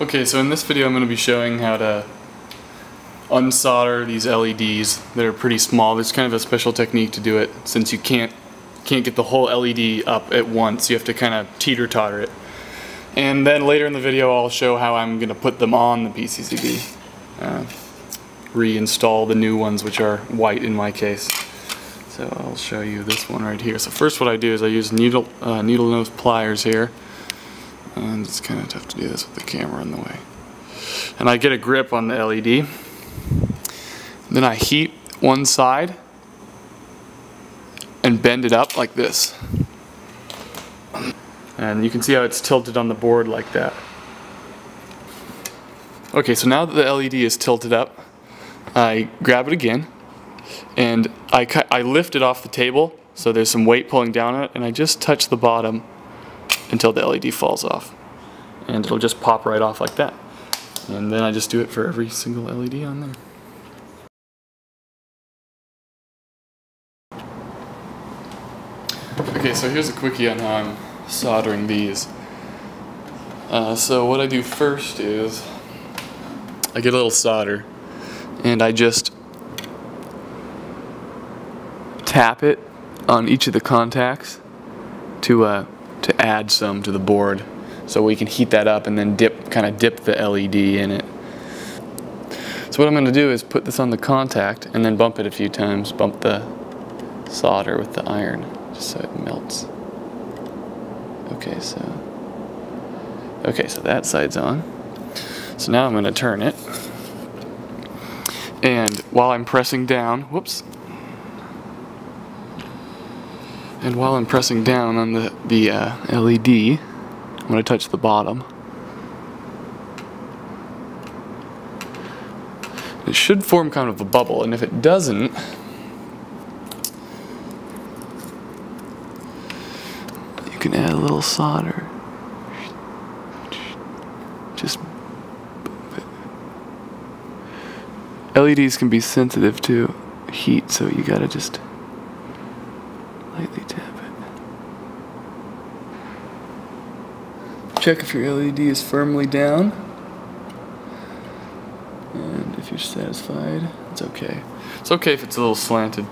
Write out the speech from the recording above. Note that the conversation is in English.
Okay, so in this video I'm going to be showing how to unsolder these LEDs that are pretty small. There's kind of a special technique to do it since you can't get the whole LED up at once. You have to kind of teeter-totter it. And then later in the video I'll show how I'm going to put them on the PCB. Reinstall the new ones, which are white in my case. So I'll show you this one right here. So first what I do is I use needle nose pliers here. And it's kind of tough to do this with the camera in the way. And I get a grip on the LED. Then I heat one side and bend it up like this. And you can see how it's tilted on the board like that. Okay, so now that the LED is tilted up, I grab it again and I lift it off the table so there's some weight pulling down on it, and I just touch the bottom until the LED falls off. And it'll just pop right off like that. And then I just do it for every single LED on there. Okay, so here's a quickie on how I'm soldering these. So what I do first is I get a little solder and I just tap it on each of the contacts to add some to the board, so we can heat that up and then kind of dip the LED in it. So what I'm going to do is put this on the contact and then bump it a few times, bump the solder with the iron just so it melts. Okay, so that side's on. So now I'm going to turn it, and while I'm pressing down, and while I'm pressing down on the LED, I'm going to touch the bottom. It should form kind of a bubble, and if it doesn't, you can add a little solder. Just LEDs can be sensitive to heat, so you gotta just lightly tap it. Check if your LED is firmly down, and if you're satisfied, it's okay. It's okay if it's a little slanted.